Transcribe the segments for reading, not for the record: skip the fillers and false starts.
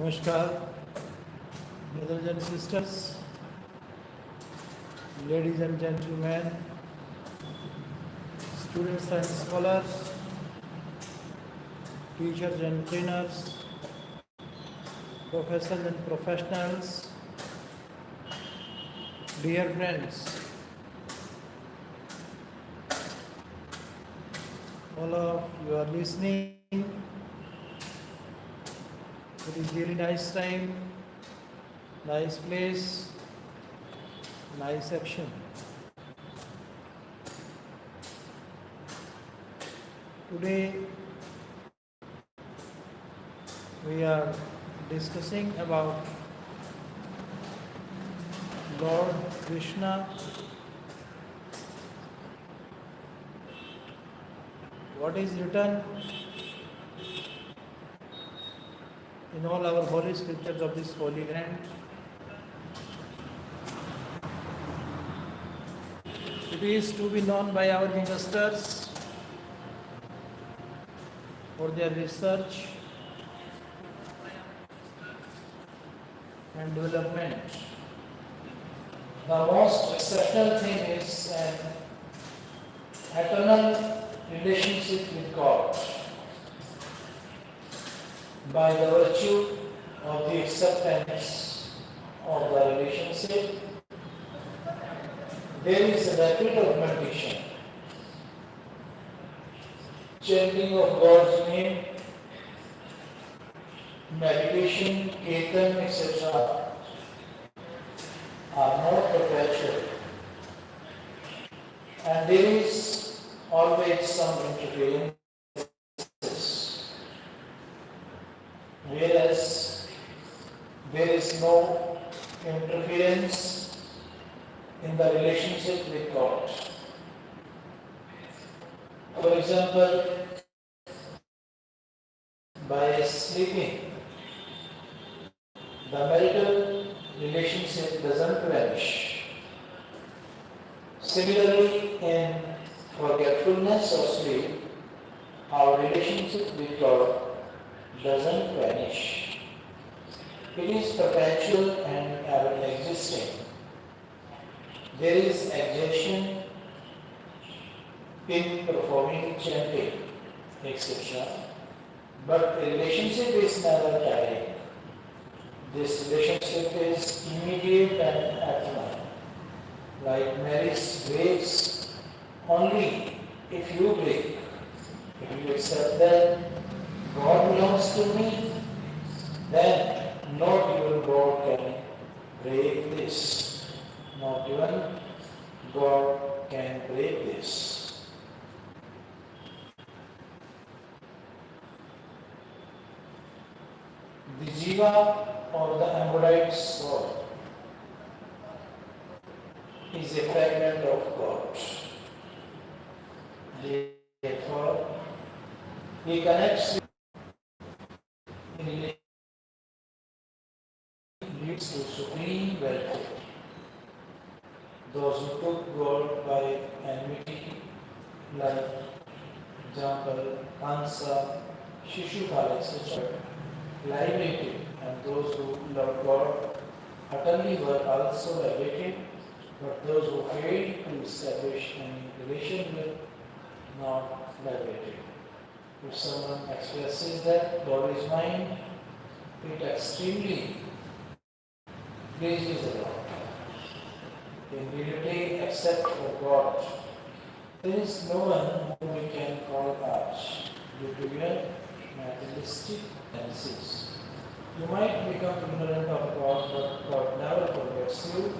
Namaskar, brothers and sisters, ladies and gentlemen, students and scholars, teachers and trainers, professors and professionals, dear friends, all of you are listening. It is really nice time, nice place, nice action. Today we are discussing about Lord Krishna. What is written in all our holy scriptures of this holy land. It is to be known by our ministers for their research and development. The most exceptional thing is an eternal relationship with God. By the virtue of the acceptance of the relationship, there is a rapid augmentation. Chanting of God's name, meditation, kirtan, etc. are not perpetual, and there is always some interference. Whereas there is no interference in the relationship with God. For example, by sleeping, the marital relationship doesn't vanish. Similarly, in forgetfulness or sleep, our relationship with God doesn't vanish. It is perpetual and ever existing. There is exertion in performing chanting, etc. But a relationship is never tiring. This relationship is immediate and eternal. Like marriage breaks only if you break. If you accept that God belongs to me, then not even God can break this. Not even God can break this. The jiva or the embodied soul is a fragment of God. Therefore, he connects in leads to supreme welfare. Those who took God by enmity, like example, Kansa, Shishupal, etc., liberated, and those who loved God utterly were also liberated, but those who failed to establish any relation with not liberated. If someone expresses that God is mine, it extremely pleases the Lord. In reality, except for God, there is no one whom we can call God due to your materialistic tendencies. You might become ignorant of God, but God never forgets you.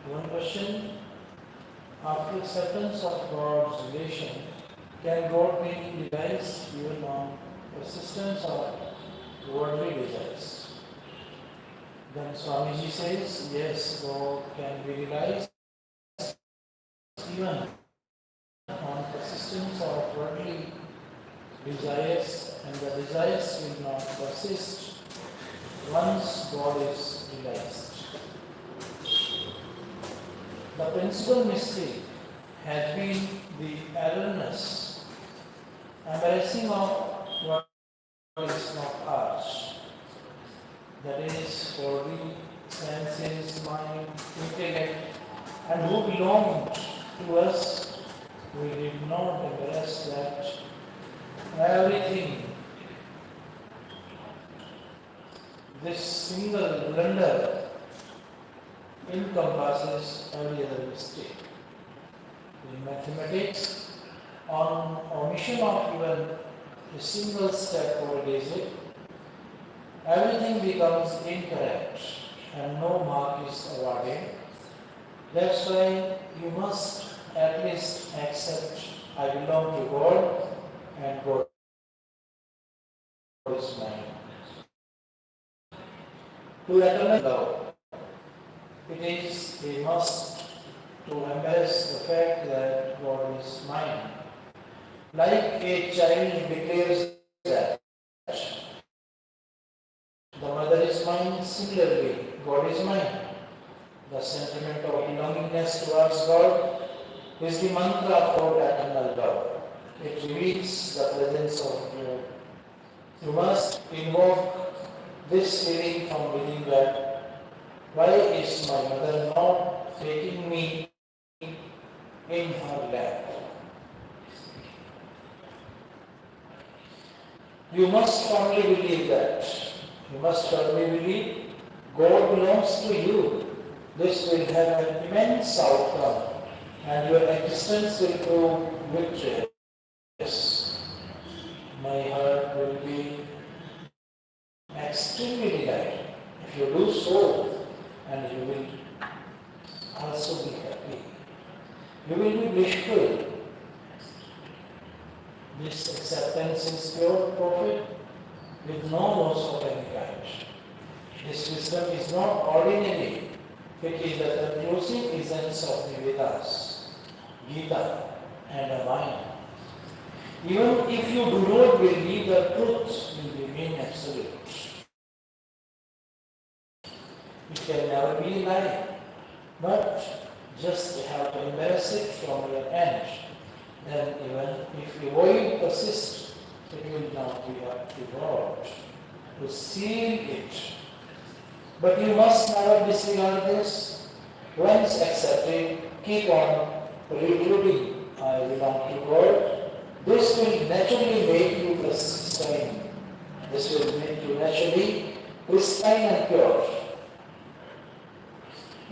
One question: after acceptance of God's relation, can God be realized even on persistence of worldly desires? Then Swamiji says, yes, God can be realized even on persistence of worldly desires, and the desires will not persist once God is realized. The principal mistake has been the erroneous embracing of is not ours. That is for the senses, mind, intellect, and who belong to us. We did not embrace that everything, this single blunder encompasses every other mistake. In mathematics, on omission of even a single step or digit, everything becomes incorrect and no mark is awarded. That's why you must at least accept I belong to God and God is mine. To acknowledge love, it is a must to embrace the fact that God is mine. Like a child declares that the mother is mine, similarly, God is mine. The sentiment of belongingness towards God is the mantra of eternal love. It reveals the presence of God. You must invoke this feeling from within that why is my mother not taking me in her lap? You must firmly believe that. You must firmly believe God belongs to you. This will have an immense outcome and your existence will prove victorious. My heart will be extremely delighted if you do so, and you will also be happy. You will be blissful. This acceptance is pure profit with no loss of any kind. This wisdom is not ordinary. It is the conclusive essence of the Vedas, Gita, and Ramayana. Even if you do not believe, the truth will remain absolute. It can never be a lie, but just have to embrace it from your end. Then even if the void persists, it will not be up to God to seal it. But you must never disregard this. Once accepted, keep on reiterating, I belong to God. This will naturally make you pristine. This will make you naturally pristine and pure.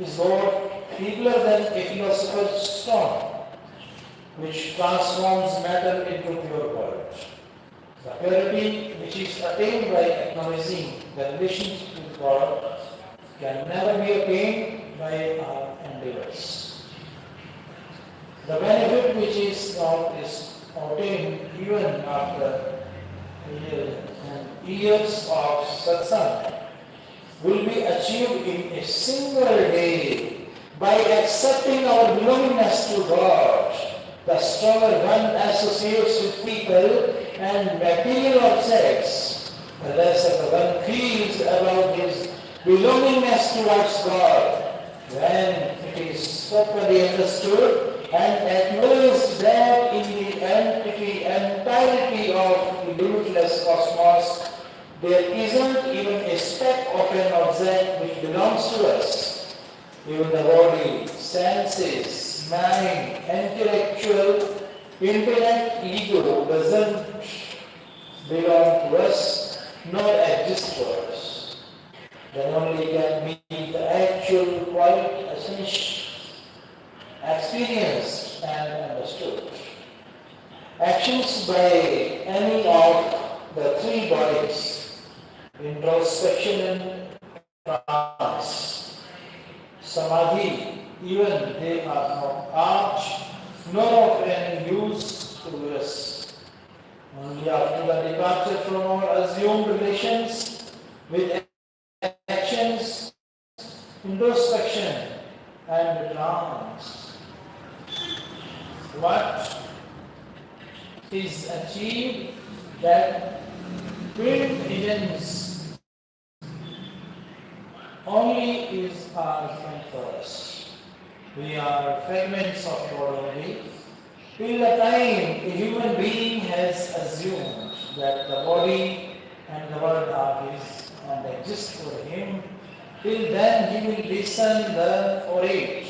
Is God feebler than a philosopher's stone, which transforms matter into pure gold? The purity which is attained by acknowledging the relationship with God can never be attained by our endeavors. The benefit which is not is obtained even after years of satsang will be achieved in a single day by accepting our belongingness to God. The stronger one associates with people and material objects, the lesser the one feels about his belongingness towards God. When it is properly understood and acknowledged that in the entirety of the limitless cosmos, there isn't even a speck of an object which belongs to us. Even the body, senses, mind, intellectual, intellect, ego doesn't belong to us nor exist for us. Then only can be the actual, quite experienced and understood. Actions by any of the three bodies, introspection and trance, samadhi, even they are not art, nor of any use to us. Only after the departure from our assumed relations with actions, introspection and trance, what is achieved, that twin visions only is ours and for us. We are fragments of God only. Till the time a human being has assumed that the body and the world are His and exist for Him. Till then He will listen, learn, orate,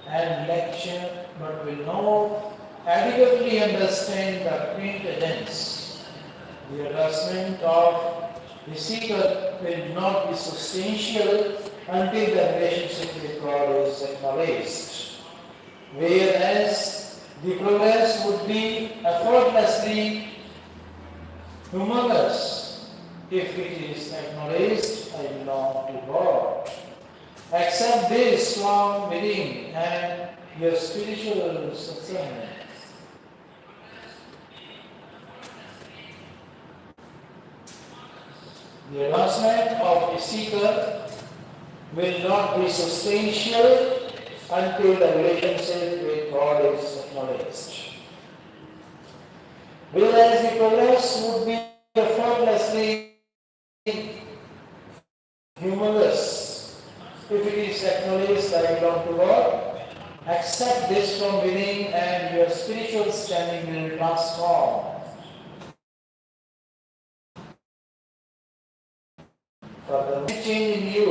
and lecture, but will not adequately understand the quintessence. The advancement of the seeker will not be substantial until the relationship with God is acknowledged. Whereas the progress would be effortlessly humongous if it is acknowledged, I belong to God. Accept this from within and your spiritual sustenance. The advancement of a seeker will not be substantial until the relationship with God is acknowledged. Whereas the progress would be effortlessly humorless if it is acknowledged I belong to God. Accept this from within and your spiritual standing will transform. For the change in you,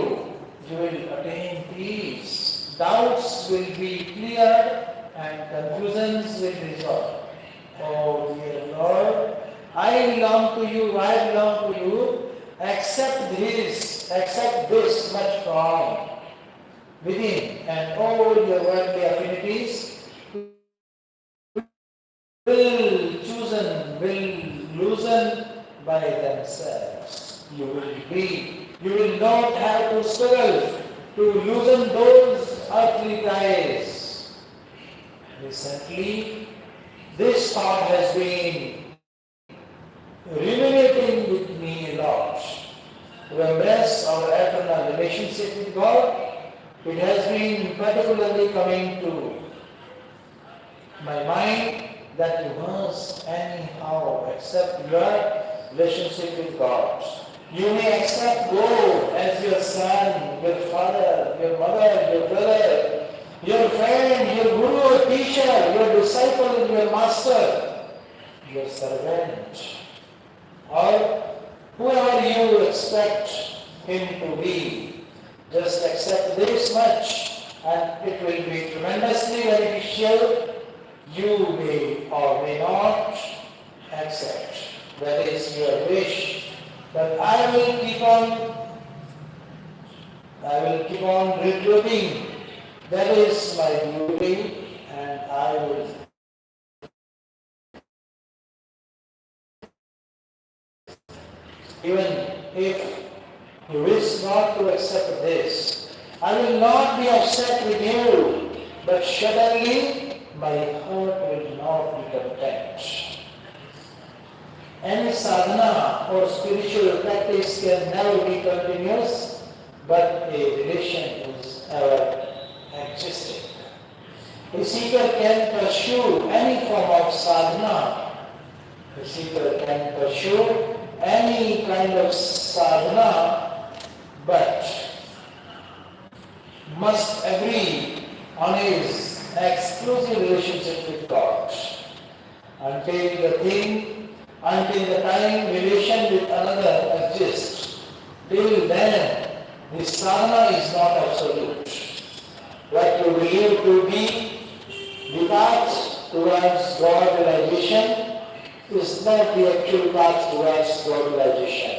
you will attain peace. Doubts will be cleared and confusions will resolve. Oh dear Lord, I belong to you, I belong to you. Accept this much from within, and all your worldly affinities will loosen by themselves. You will not have to struggle to loosen those earthly ties. Recently, this thought has been ruminating with me a lot. To embrace our eternal relationship with God, it has been particularly coming to my mind that you must anyhow accept your relationship with God. You may accept God as your son, your father, your mother, your brother, your friend, your guru, teacher, your disciple, your master, your servant, or whoever you expect him to be. Just accept this much and it will be tremendously beneficial. You may or may not accept. That is your wish. But I will keep on recruiting. That is my duty, and I will even if you wish not to accept this, I will not be upset with you, but suddenly my heart will not be content. Any sadhana or spiritual practice can never be continuous, but a relation is ever existing. A seeker can pursue any form of sadhana. A seeker can pursue any kind of sadhana, but must agree on his exclusive relationship with God. Until the time relation with another exists, till then the sadhana is not absolute. What you believe to be the path towards God realization is not the actual path towards God realization.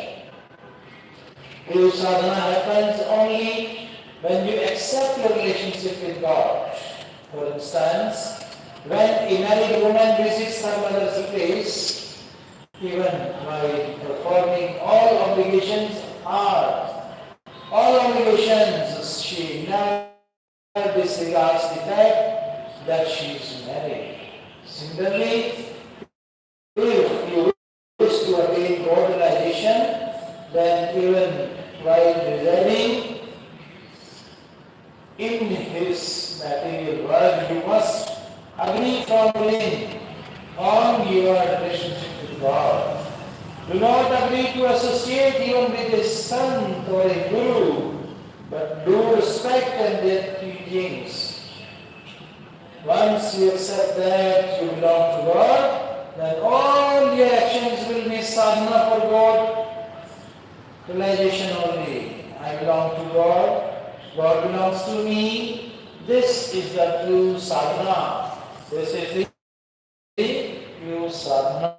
True sadhana happens only when you accept your relationship with God. For instance, when a married woman visits her mother's place, even by performing all obligations, she never disregards the fact that she is married. Similarly, if you wish to attain God realization, then even while residing in His material world, you must agree from within on your relationship with God. Do not agree to associate even with a son or a guru, but do respect and their teachings. Once you accept that you belong to God, then all your actions will be sadhana for God. realization only. I belong to God, God belongs to me. This is the true sadhana. This is the true sadhana.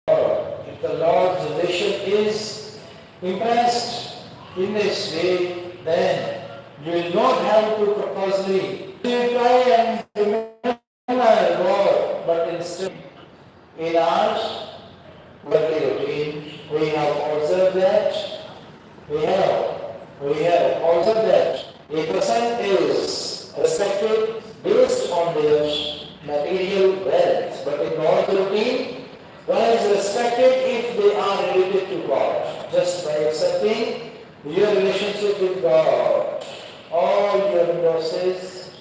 If the Lord's relation is impressed in this way, then you will not have to purposely try and remember God, but instead in our worldly routine, we have observed that we have observed that a person is respected based on their material wealth, but in God's routine, one is respected if they are related to God. Just by accepting your relationship with God, all your losses,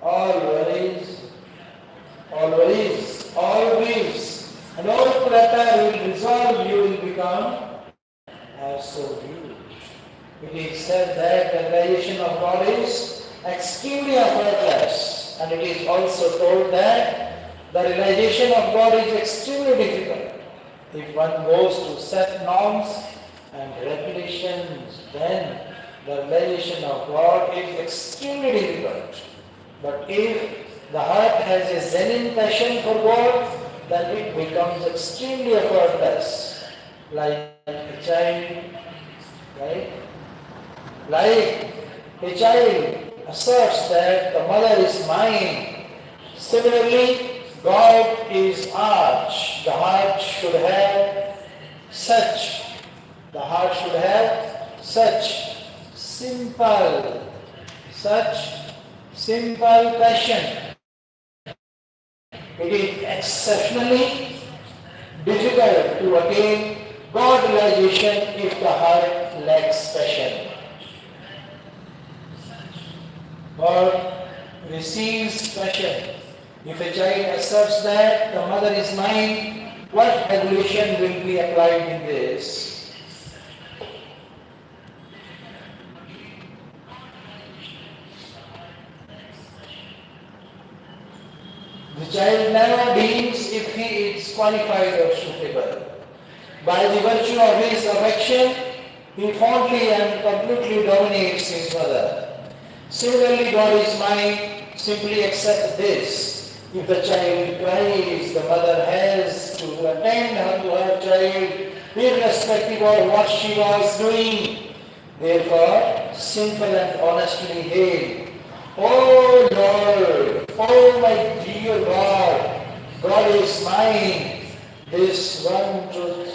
all worries, all griefs, and all clutter will resolve, you will become absolute. It is said that the realization of God is extremely effortless, and it is also told that the realization of God is extremely difficult. If one goes to set norms and regulations, then the realization of God is extremely difficult. But if the heart has a genuine passion for God, then it becomes extremely effortless. Like a child, right? Like a child asserts that the mother is mine. Similarly, God is ours. The heart should have such simple passion. It is exceptionally difficult to attain God realization if the heart lacks passion. God receives passion. If a child asserts that the mother is mine, what regulation will be applied in this? The child never deems if he is qualified or suitable. By the virtue of his affection, he fondly and completely dominates his mother. Similarly, God is mine, simply accept this. If the child cries, the mother has to attend to her child, irrespective of what she was doing. Therefore, simple and honestly hail, "Oh Lord, oh my dear God, God is mine." This one truth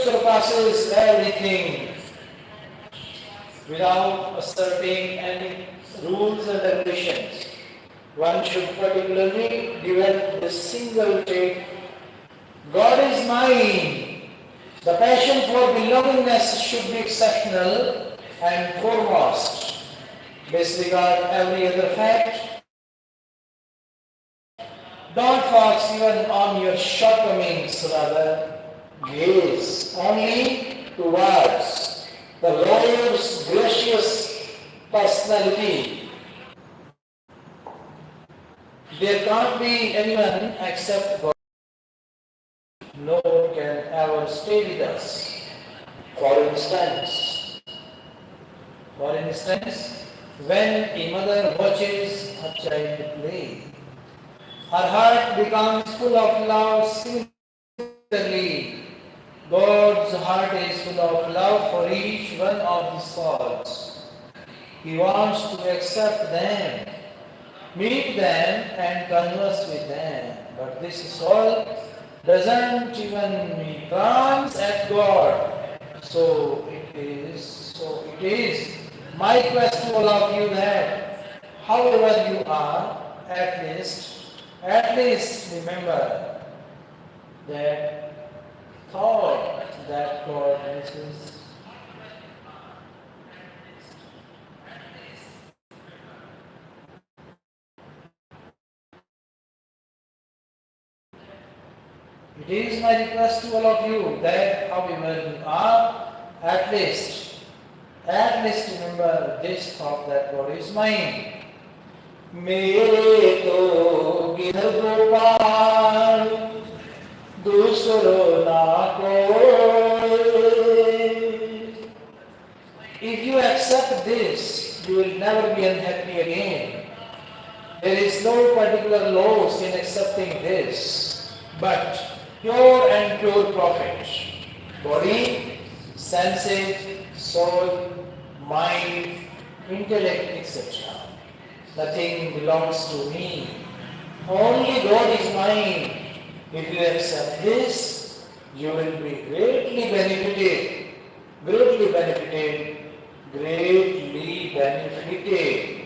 surpasses everything. Without asserting any rules and regulations, one should particularly develop this single trait: God is mine. The passion for belongingness should be exceptional and foremost. Disregard every other fact. Don't focus even on your shortcomings, rather gaze only towards the Lord's gracious personality. There can't be anyone except God. No one can ever stay with us. For instance, when a mother watches her child play, her heart becomes full of love. Similarly, God's heart is full of love for each one of his souls. He wants to accept them, meet them, and converse with them. But this soul doesn't even glance at God. So it is my quest to all of you that however you are, at least remember that thought that God is. It is my request to all of you that however you are, at least remember this thought that God is mine. मेरे तो गिर गोपाल दूसरो ना कोई. If you accept this, you will never be unhappy again. There is no particular loss in accepting this, but pure and pure profit. Body, senses, soul, mind, intellect, etc. Nothing belongs to me. Only God is mine. If you accept this, you will be greatly benefited, greatly benefited, greatly benefited.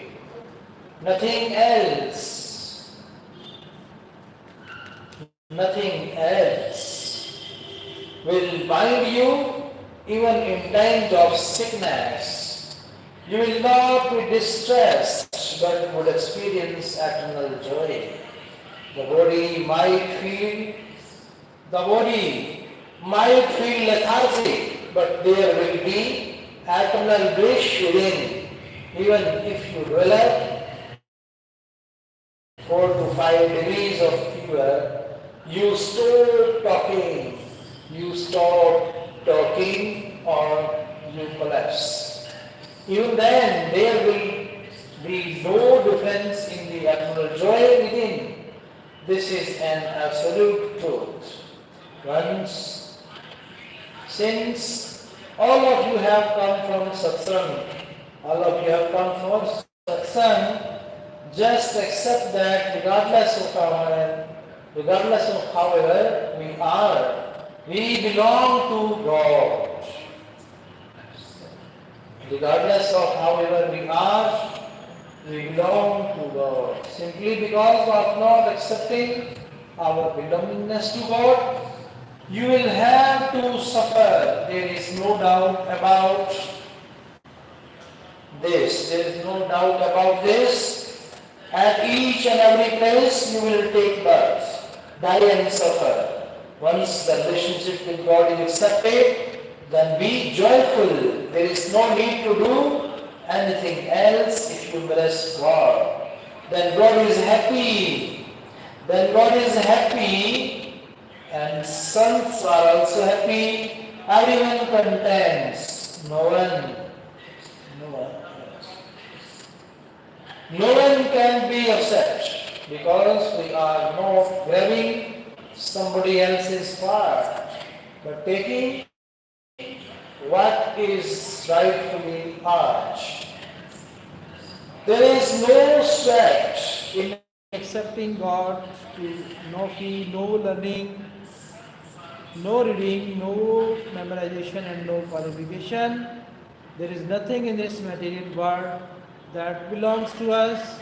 Nothing else. Nothing else will bind you even in times of sickness. You will not be distressed but would experience eternal joy. The body might feel lethargic, but there will be eternal bliss within. Even if you develop 4 to 5 degrees of fever, you stop talking or you collapse. Even then, there will be no difference in the eternal joy within. This is an absolute truth. Since all of you have come from satsang, just accept that regardless of however we are, we belong to God. Regardless of however we are, we belong to God. Simply because of not accepting our belongingness to God, you will have to suffer. There is no doubt about this. There is no doubt about this. At each and every place you will take birth, die and suffer. Once the relationship with God is accepted, then be joyful. There is no need to do anything else if you bless God. Then God is happy. And sons are also happy. Everyone contents. No one can be upset because we are not grabbing somebody else's part, but taking what is rightfully ours. There is no sweat in accepting God, no fee, no learning, no reading, no memorization and no qualification. There is nothing in this material world that belongs to us.